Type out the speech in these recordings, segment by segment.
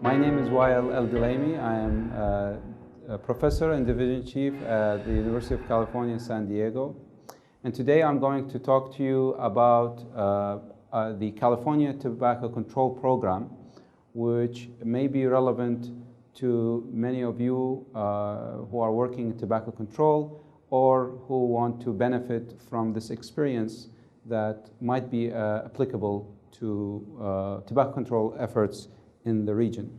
My name is Wael El-Dulaimi. I am a professor and division chief at the University of California, San Diego. And today I'm going to talk to you about the California Tobacco Control Program, which may be relevant to many of you who are working in tobacco control or who want to benefit from this experience that might be applicable to tobacco control efforts in the region.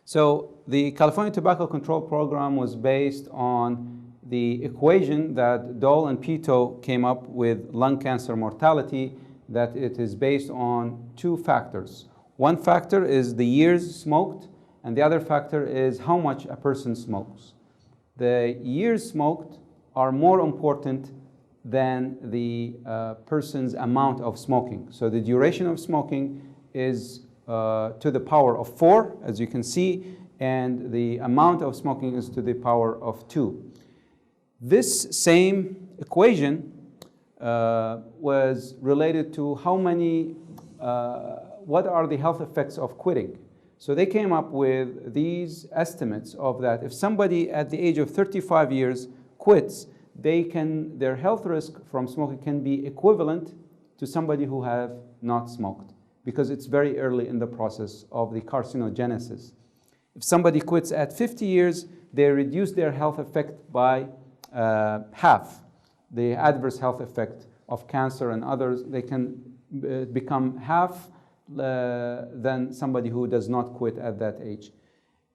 So the California Tobacco Control Program was based on the equation that Dole and Pito came up with lung cancer mortality, that it is based on two factors. One factor is the years smoked, and the other factor is how much a person smokes. The years smoked are more important than the person's amount of smoking. So the duration of smoking is to the power of 4, as you can see, and the amount of smoking is to the power of 2. This same equation was related to how many, what are the health effects of quitting. So they came up with these estimates of that if somebody at the age of 35 years quits, their health risk from smoking can be equivalent to somebody who have not smoked, because it's very early in the process of the carcinogenesis. If somebody quits at 50 years, they reduce their health effect by half. The adverse health effect of cancer and others, they can become half than somebody who does not quit at that age.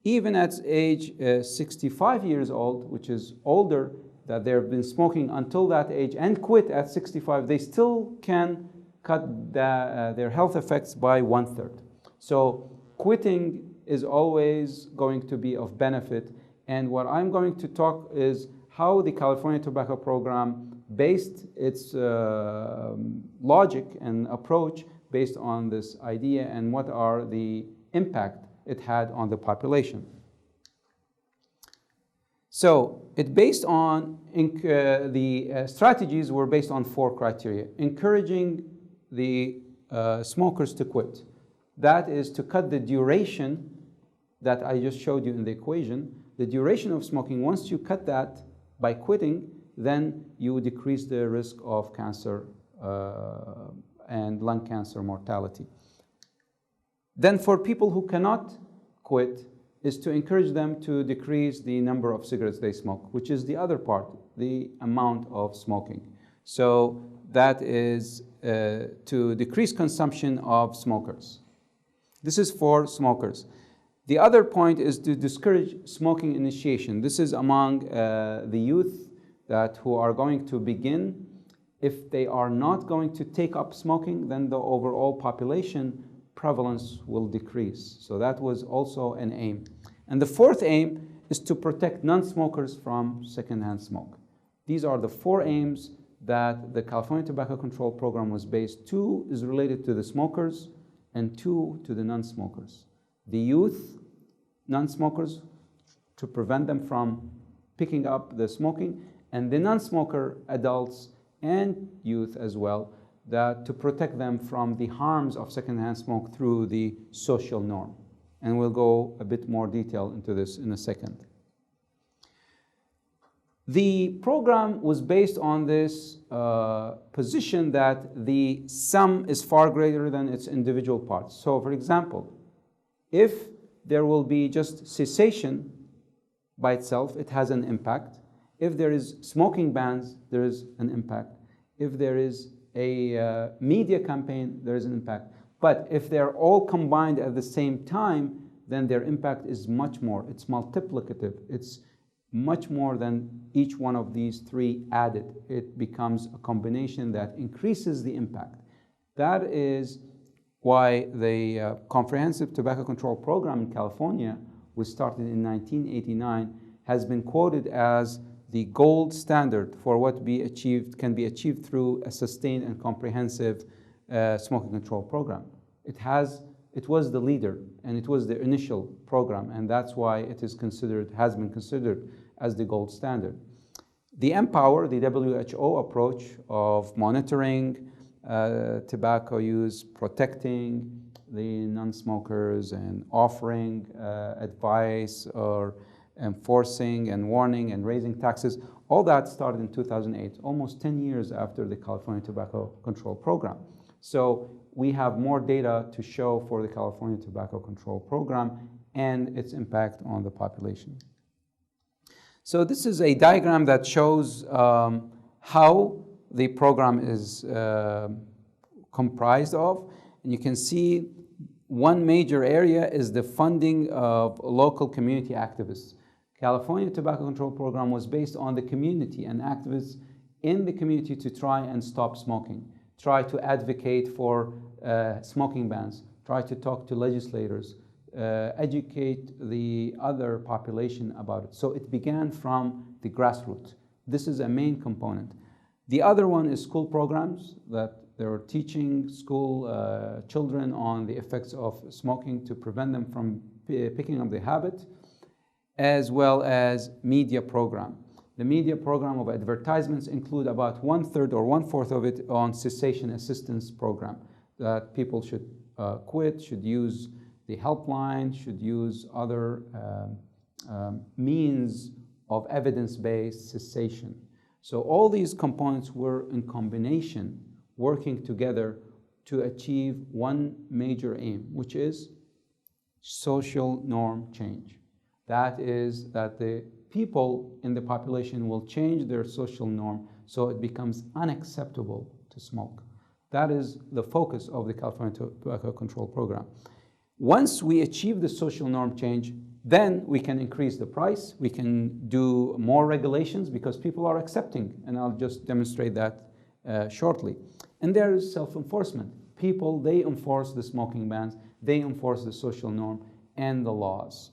Even at age 65 years old, which is older, that they've been smoking until that age and quit at 65, they still can cut their health effects by 1/3. So quitting is always going to be of benefit. And what I'm going to talk is how the California Tobacco Program based its logic and approach based on this idea and what are the impact it had on the population. So it based on, the strategies were based on 4 criteria. Encouraging the smokers to quit. That is to cut the duration that I just showed you in the equation. The duration of smoking, once you cut that by quitting, then you decrease the risk of cancer and lung cancer mortality. Then for people who cannot quit, is to encourage them to decrease the number of cigarettes they smoke, which is the other part, the amount of smoking. So that is to decrease consumption of smokers. This is for smokers. The other point is to discourage smoking initiation. This is among the youth who are going to begin. If they are not going to take up smoking, then the overall population prevalence will decrease. So that was also an aim. And the fourth aim is to protect non-smokers from secondhand smoke. These are the 4 aims that the California Tobacco Control Program was based. 2 is related to the smokers and 2 to the non-smokers. The youth, non-smokers, to prevent them from picking up the smoking, and the non-smoker adults and youth as well, to protect them from the harms of secondhand smoke through the social norm. And we'll go a bit more detail into this in a second. The program was based on this position that the sum is far greater than its individual parts. So for example, if there will be just cessation by itself, it has an impact. If there is smoking bans, there is an impact. If there is a media campaign, there is an impact. But if they're all combined at the same time, then their impact is much more. It's multiplicative. It's much more than each one of these 3 added. It becomes a combination that increases the impact. That is why the Comprehensive Tobacco Control Program in California, which started in 1989, has been quoted as the gold standard for what can be achieved through a sustained and comprehensive smoking control program. It was the leader, and it was the initial program, and that's why it has been considered as the gold standard. The Empower, the WHO approach of monitoring tobacco use, protecting the non-smokers and offering advice or enforcing and warning and raising taxes. All that started in 2008, almost 10 years after the California Tobacco Control Program. So we have more data to show for the California Tobacco Control Program and its impact on the population. So this is a diagram that shows how the program is comprised of. And you can see one major area is the funding of local community activists. California Tobacco Control Program was based on the community and activists in the community to try and stop smoking, try to advocate for smoking bans, try to talk to legislators, educate the other population about it. So it began from the grassroots. This is a main component. The other one is school programs that they were teaching school children on the effects of smoking to prevent them from picking up the habit, as well as media program. The media program of advertisements include about 1/3 or 1/4 of it on cessation assistance program, that people should quit, should use the helpline, should use other means of evidence-based cessation. So all these components were in combination, working together to achieve one major aim, which is social norm change. That is that the people in the population will change their social norm so it becomes unacceptable to smoke. That is the focus of the California Tobacco Control Program. Once we achieve the social norm change, then we can increase the price, we can do more regulations because people are accepting, and I'll just demonstrate that shortly. And there is self-enforcement. People, they enforce the smoking bans, they enforce the social norm and the laws.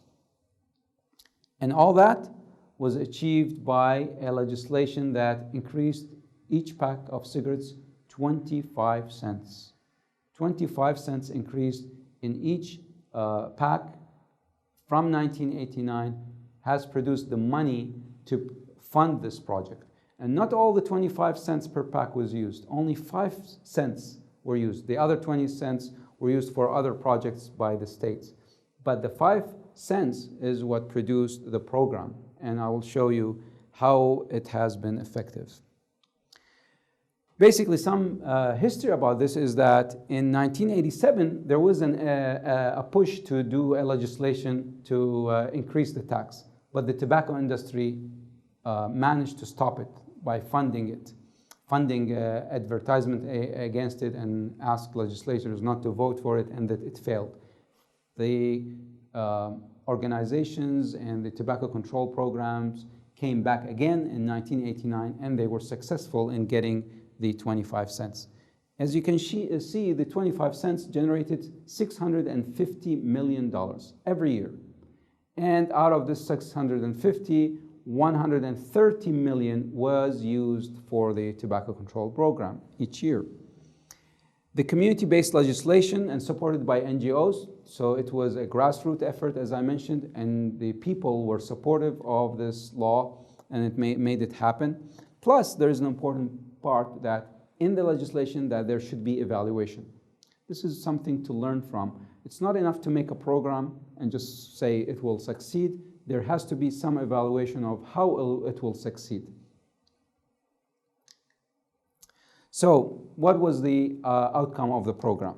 And all that was achieved by a legislation that increased each pack of cigarettes 25 cents. 25 cents increased in each pack from 1989 has produced the money to fund this project. And not all the 25 cents per pack was used. Only 5 cents were used. The other 20 cents were used for other projects by the states. But the 5 cents is what produced the program. And I will show you how it has been effective. Basically, some history about this is that in 1987, there was a push to do a legislation to increase the tax. But the tobacco industry managed to stop it by funding advertisement against it and asked legislators not to vote for it, and that it failed. The organizations and the tobacco control programs came back again in 1989, and they were successful in getting the 25 cents. As you can see, the 25 cents generated $650 million every year. And out of this 650, 130 million was used for the tobacco control program each year. The community-based legislation and supported by NGOs, so it was a grassroots effort, as I mentioned, and the people were supportive of this law, and it made it happen. Plus, there is an important part that in the legislation that there should be evaluation. This is something to learn from. It's not enough to make a program and just say it will succeed. There has to be some evaluation of how it will succeed. So what was the outcome of the program?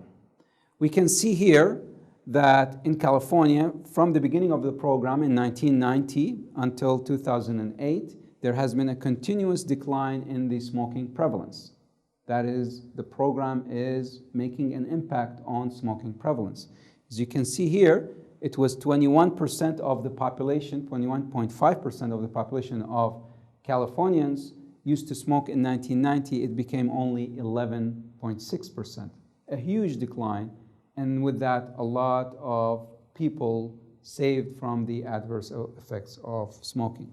We can see here that in California, from the beginning of the program in 1990 until 2008, there has been a continuous decline in the smoking prevalence. That is, the program is making an impact on smoking prevalence. As you can see here, it was 21% of the population, 21.5% of the population of Californians used to smoke in 1990. It became only 11.6%, a huge decline. And with that, a lot of people saved from the adverse effects of smoking.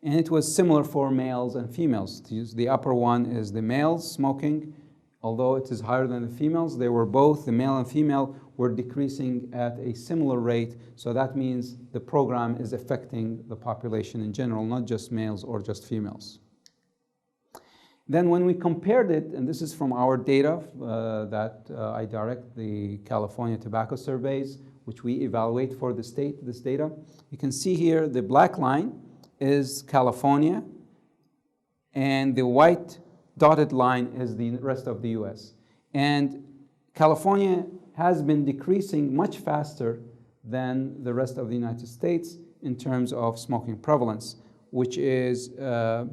And it was similar for males and females. The upper one is the males smoking. Although it is higher than the females, they were both, the male and female, were decreasing at a similar rate. So that means the program is affecting the population in general, not just males or just females. Then when we compared it, and this is from our data that I direct the California tobacco surveys, which we evaluate for the state, this data, you can see here the black line is California, and the white dotted line is the rest of the US. And California has been decreasing much faster than the rest of the United States in terms of smoking prevalence, which is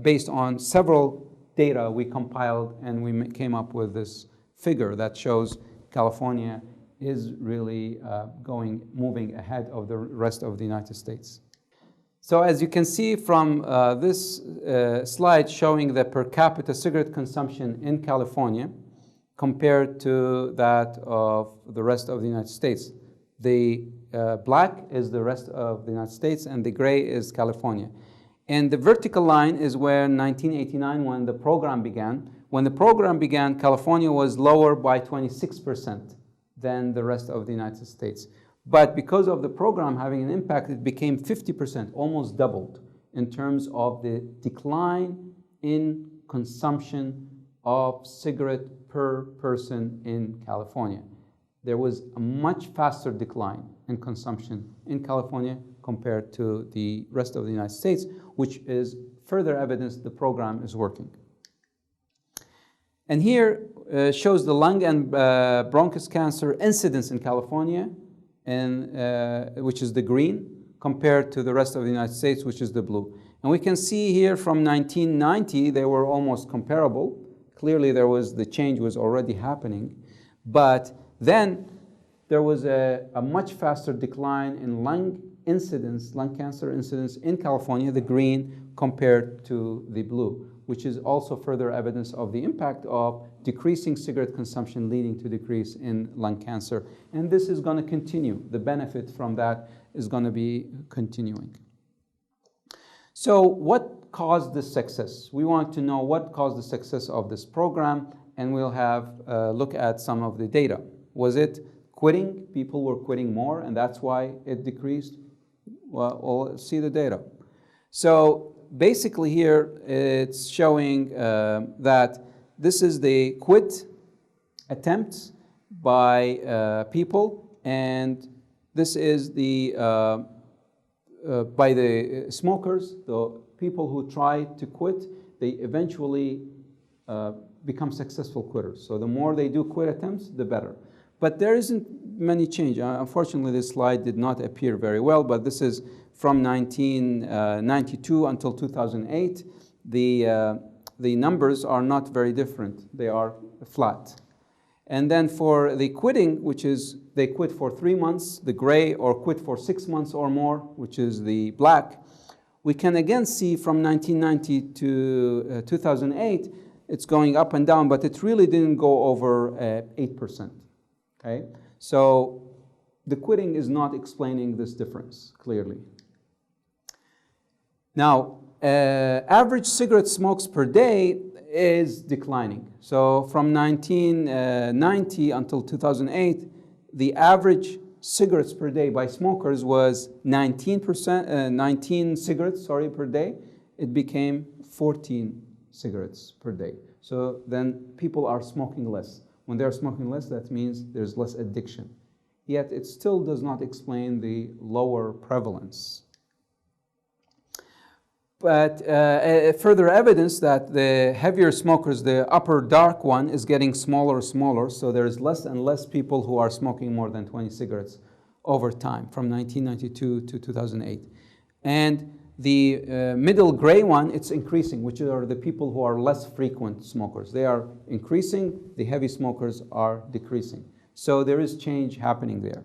based on several data we compiled, and we came up with this figure that shows California is really moving ahead of the rest of the United States. So as you can see from this slide showing the per capita cigarette consumption in California compared to that of the rest of the United States. The black is the rest of the United States, and the gray is California. And the vertical line is where in 1989, when the program began. When the program began, California was lower by 26% than the rest of the United States. But because of the program having an impact, it became 50%, almost doubled, in terms of the decline in consumption of cigarette per person in California. There was a much faster decline in consumption in California compared to the rest of the United States, which is further evidence the program is working. And here shows the lung and bronchus cancer incidence in California, which is the green, compared to the rest of the United States, which is the blue. And we can see here from 1990, they were almost comparable. Clearly, the change was already happening. But then there was a much faster decline in lung cancer incidence in California, the green, compared to the blue, which is also further evidence of the impact of decreasing cigarette consumption leading to decrease in lung cancer. And this is going to continue. The benefit from that is going to be continuing. So what caused this success? We want to know what caused the success of this program, and we'll have a look at some of the data. Was it quitting? People were quitting more, and that's why it decreased? Well, we'll see the data. So basically here, it's showing that this is the quit attempts by people, and this is the by the smokers, the people who try to quit, they eventually become successful quitters. So the more they do quit attempts, the better. But there isn't many change. Unfortunately, this slide did not appear very well, but this is from 1992 until 2008. The numbers are not very different. They are flat. And then for the quitting, which is they quit for 3 months, the gray, or quit for 6 months or more, which is the black, we can again see from 1990 to 2008, it's going up and down, but it really didn't go over 8%. Okay? So the quitting is not explaining this difference clearly. Now, average cigarette smokes per day is declining. So from 1990 until 2008, the average cigarettes per day by smokers was 19 cigarettes per day. It became 14 cigarettes per day. So then people are smoking less. When they're smoking less, that means there's less addiction. Yet it still does not explain the lower prevalence. But further evidence that the heavier smokers, the upper dark one, is getting smaller and smaller, so there's less and less people who are smoking more than 20 cigarettes over time, from 1992 to 2008. And the middle gray one, it's increasing, which are the people who are less frequent smokers. They are increasing, the heavy smokers are decreasing. So there is change happening there.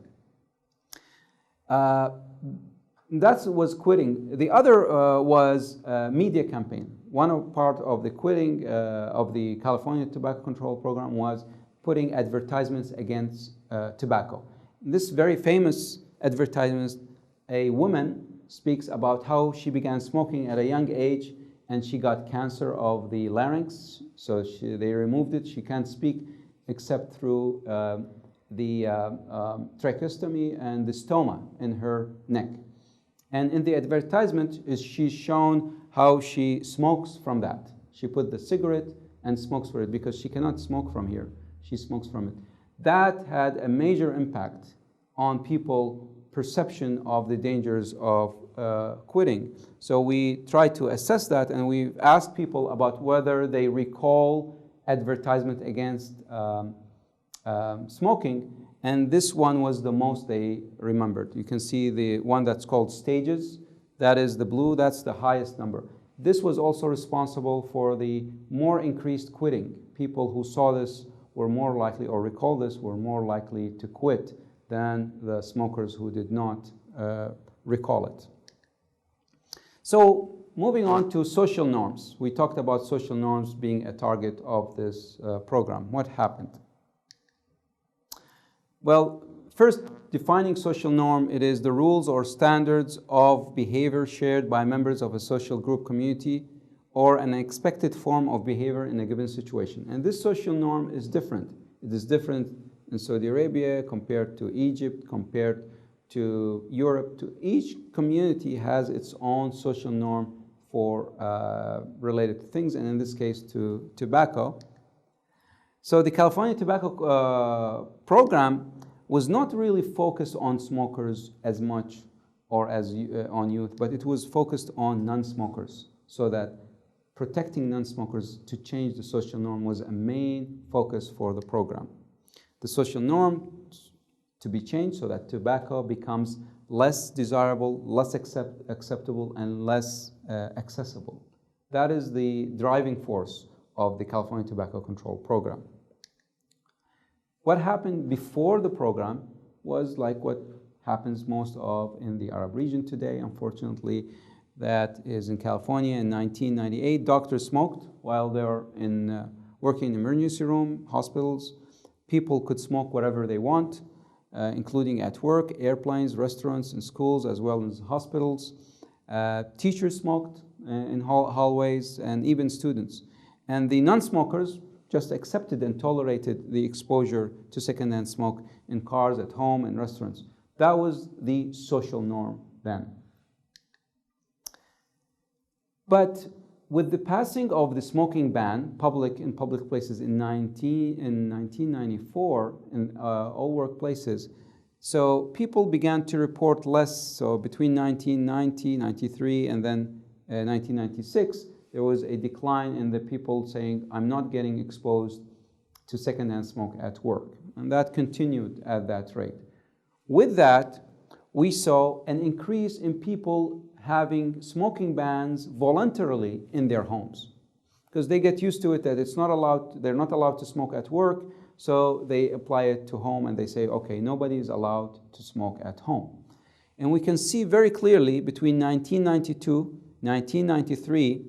That was quitting. The other was media campaign. One part of the quitting of the California Tobacco Control Program was putting advertisements against tobacco. This very famous advertisement, a woman speaks about how she began smoking at a young age and she got cancer of the larynx. So they removed it. She can't speak except through the tracheostomy and the stoma in her neck. And in the advertisement, she's shown how she smokes from that. She put the cigarette and smokes for it because she cannot smoke from here. She smokes from it. That had a major impact on people's perception of the dangers of quitting. So we tried to assess that, and we asked people about whether they recall advertisement against smoking, and this one was the most they remembered. You can see the one that's called Stages. That is the blue, that's the highest number. This was also responsible for the more increased quitting. People who saw this were more likely, or recall this, were more likely to quit than the smokers who did not recall it. So moving on to social norms. We talked about social norms being a target of this program. What happened? Well, first, defining social norm, it is the rules or standards of behavior shared by members of a social group, community, or an expected form of behavior in a given situation. And this social norm is different. It is different in Saudi Arabia compared to Egypt, compared to Europe. Each community has its own social norm for related to things, and in this case to tobacco. So the California Tobacco Program was not really focused on smokers as much or as on youth, but it was focused on non-smokers, so that protecting non-smokers to change the social norm was a main focus for the program. The social norm to be changed so that tobacco becomes less desirable, less acceptable, and less accessible. That is the driving force of the California Tobacco Control Program. What happened before the program was like what happens most of in the Arab region today, unfortunately. That is in California in 1998. Doctors smoked while they were working in the emergency room, hospitals. People could smoke whatever they want, including at work, airplanes, restaurants, and schools, as well as hospitals. Teachers smoked in hallways, and even students. And the non-smokers just accepted and tolerated the exposure to secondhand smoke in cars, at home, and restaurants. That was the social norm then. But with the passing of the smoking ban in public places in 1994 in all workplaces, so people began to report less. So between 1990, 93, and then 1996, there was a decline in the people saying, I'm not getting exposed to secondhand smoke at work. And that continued at that rate. With that, we saw an increase in people having smoking bans voluntarily in their homes, because they get used to it, that they're not allowed to smoke at work, so they apply it to home and they say, okay, nobody is allowed to smoke at home. And we can see very clearly between 1992, 1993,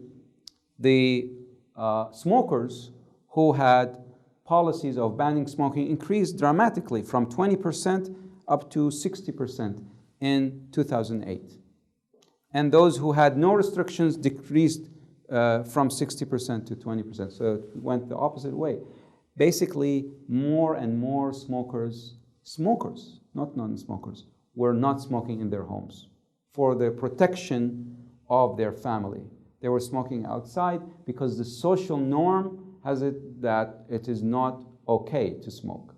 the smokers who had policies of banning smoking increased dramatically from 20% up to 60% in 2008. And those who had no restrictions decreased from 60% to 20%. So it went the opposite way. Basically, more and more smokers, not non-smokers, were not smoking in their homes for the protection of their family. They were smoking outside because the social norm has it that it is not okay to smoke.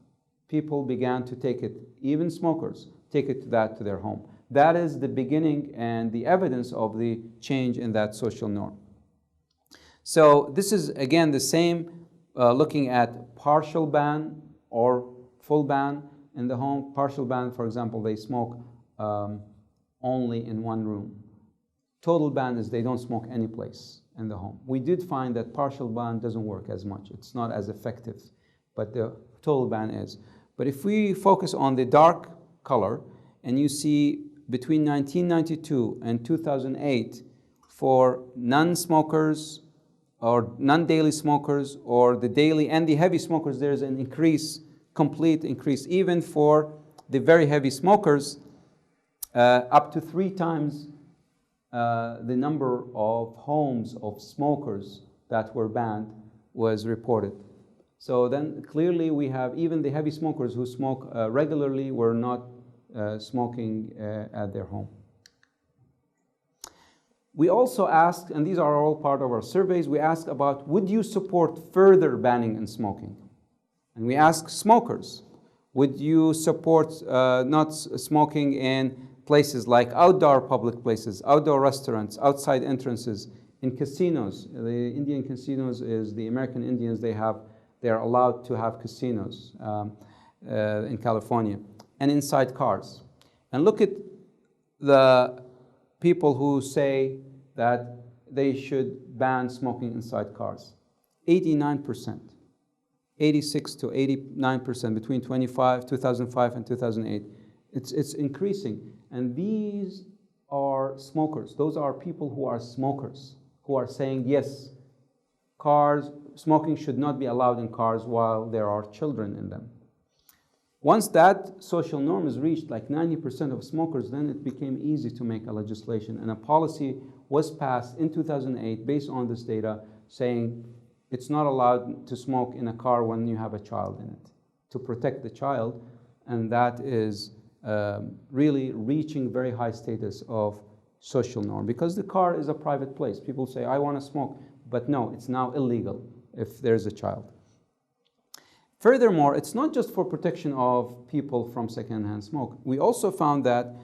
People began to take it, even smokers, take it to their home. That is the beginning and the evidence of the change in that social norm. So this is, again, the same, looking at partial ban or full ban in the home. Partial ban, for example, they smoke only in one room. Total ban is they don't smoke any place in the home. We did find that partial ban doesn't work as much. It's not as effective, but the total ban is. But if we focus on the dark color, and you see between 1992 and 2008, for non-smokers or non-daily smokers, or the daily and the heavy smokers, there's an increase, complete increase. Even for the very heavy smokers, up to 3 times the number of homes of smokers that were banned was reported. So then clearly we have even the heavy smokers who smoke regularly were not smoking at their home. We also asked, and these are all part of our surveys, we asked about, would you support further banning in smoking? And we asked smokers, would you support not smoking in places like outdoor public places, outdoor restaurants, outside entrances, in casinos? The Indian casinos is the American Indians, they are allowed to have casinos in California, and inside cars. And look at the people who say that they should ban smoking inside cars. 89%, 86 to 89% between 2005 and 2008. It's increasing. And these are smokers. Those are people who are smokers, who are saying, yes, smoking should not be allowed in cars while there are children in them. Once that social norm is reached, like 90% of smokers, then it became easy to make a legislation. And a policy was passed in 2008 based on this data saying it's not allowed to smoke in a car when you have a child in it, to protect the child. And that is really reaching very high status of social norm, because the car is a private place. People say, I want to smoke, but no, it's now illegal if there's a child. Furthermore, it's not just for protection of people from secondhand smoke. We also found that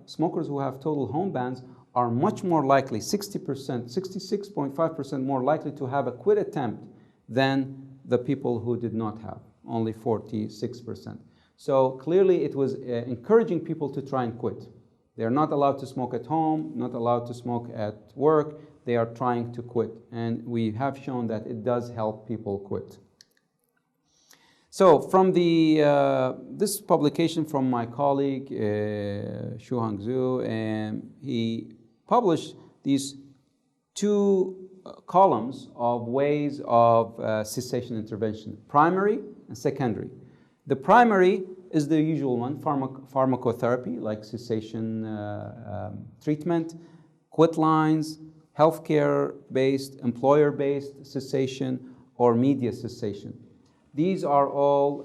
smokers who have total home bans are much more likely, 60%, 66.5% more likely to have a quit attempt than the people who did not have, only 46%. So clearly it was encouraging people to try and quit. They're not allowed to smoke at home, not allowed to smoke at work. They are trying to quit. And we have shown that it does help people quit. So from this publication from my colleague, Shuhang Zhu, and he published these two columns of ways of cessation intervention, primary and secondary. The primary is the usual one, pharmacotherapy, like cessation treatment, quit lines, healthcare-based, employer-based cessation, or media cessation. These are all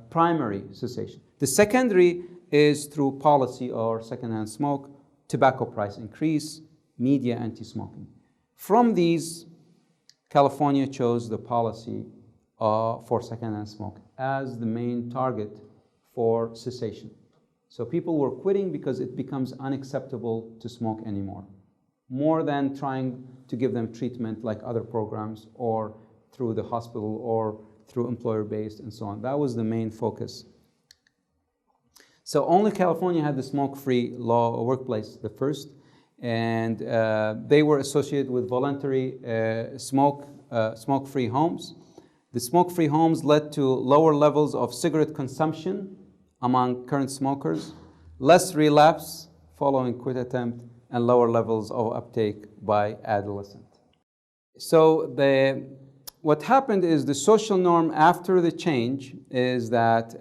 primary cessation. The secondary is through policy or secondhand smoke, tobacco price increase, media anti-smoking. From these, California chose the policy for secondhand smoke as the main target for cessation. So people were quitting because it becomes unacceptable to smoke anymore, more than trying to give them treatment like other programs or through the hospital or through employer-based and so on. That was the main focus. So only California had the smoke-free law workplace, the first, and they were associated with voluntary smoke-free homes. The smoke-free homes led to lower levels of cigarette consumption among current smokers, less relapse following quit attempt, and lower levels of uptake by adolescents. So what happened is the social norm after the change is that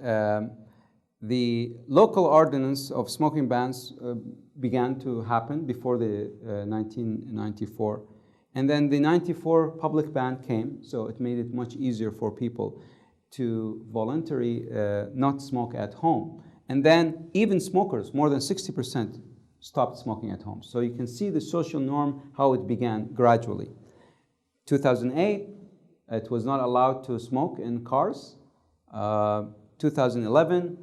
the local ordinance of smoking bans began to happen before the 1994. And then the 94 public ban came, so it made it much easier for people to voluntarily not smoke at home. And then even smokers, more than 60%, stopped smoking at home. So you can see the social norm, how it began gradually. 2008, it was not allowed to smoke in cars. 2011,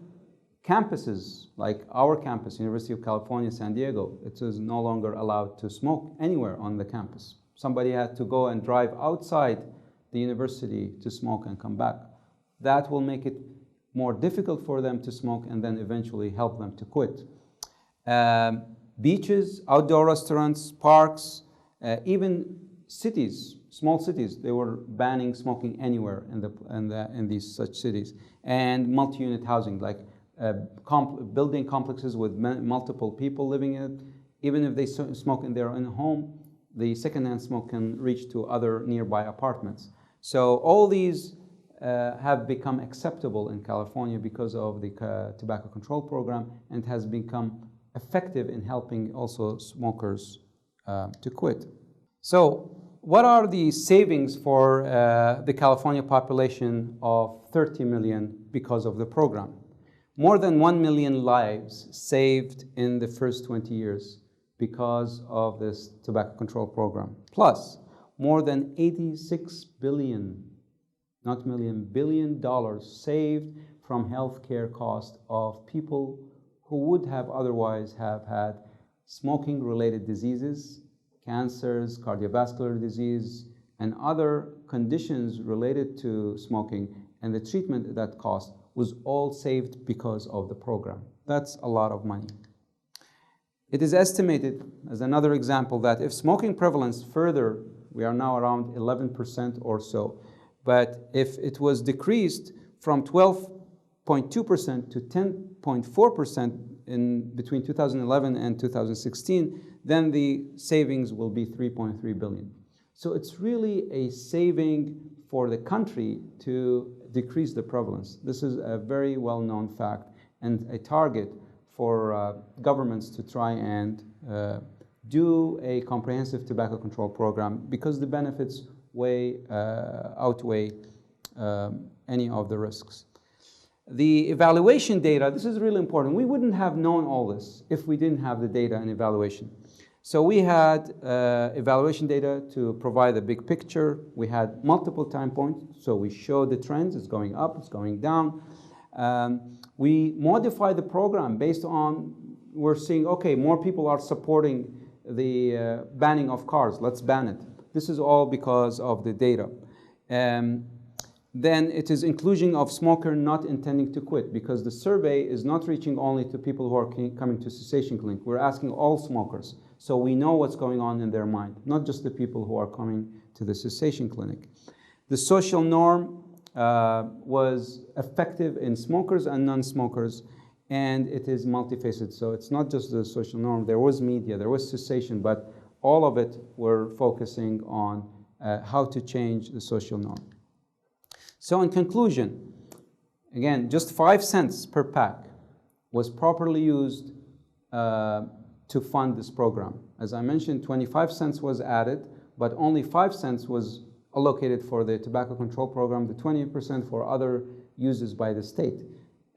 campuses, like our campus, University of California, San Diego, it is no longer allowed to smoke anywhere on the campus. Somebody had to go and drive outside the university to smoke and come back. That will make it more difficult for them to smoke and then eventually help them to quit. Beaches, outdoor restaurants, parks, even cities, small cities, they were banning smoking anywhere in these such cities. And multi-unit housing, like building complexes with multiple people living in it. Even if they smoke in their own home, the secondhand smoke can reach to other nearby apartments. So all these have become acceptable in California because of the tobacco control program, and has become effective in helping also smokers to quit. So what are the savings for the California population of 30 million because of the program? More than 1 million lives saved in the first 20 years because of this tobacco control program. Plus, more than 86 billion, not million, billion dollars saved from healthcare costs of people who would have otherwise have had smoking-related diseases, cancers, cardiovascular disease, and other conditions related to smoking, and the treatment at that cost was all saved because of the program. That's a lot of money. It is estimated, as another example, that if smoking prevalence further, we are now around 11% or so, but if it was decreased from 12.2% to 10.4% in between 2011 and 2016, then the savings will be 3.3 billion. So it's really a saving for the country to decrease the prevalence. This is a very well-known fact and a target for governments to try and do a comprehensive tobacco control program, because the benefits outweigh any of the risks. The evaluation data, this is really important. We wouldn't have known all this if we didn't have the data and evaluation. So we had evaluation data to provide a big picture. We had multiple time points, so we showed the trends. It's going up, it's going down. We modified the program based on, we're seeing, okay, more people are supporting the banning of cars. Let's ban it. This is all because of the data. Then it is inclusion of smoker not intending to quit, because the survey is not reaching only to people who are coming to cessation clinic. We're asking all smokers, so we know what's going on in their mind, not just the people who are coming to the cessation clinic. The social norm was effective in smokers and non-smokers, and it is multifaceted. So it's not just the social norm. There was media, there was cessation, but all of it were focusing on how to change the social norm. So in conclusion, again, just 5 cents per pack was properly used to fund this program. As I mentioned, 25 cents was added, but only 5 cents was allocated for the tobacco control program, the 20% for other uses by the state.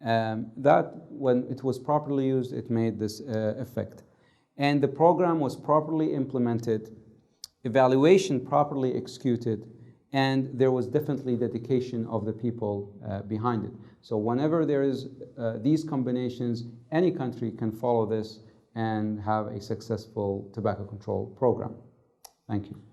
That, when it was properly used, it made this effect. And the program was properly implemented, evaluation properly executed, and there was definitely dedication of the people behind it. So whenever there is these combinations, any country can follow this and have a successful tobacco control program. Thank you.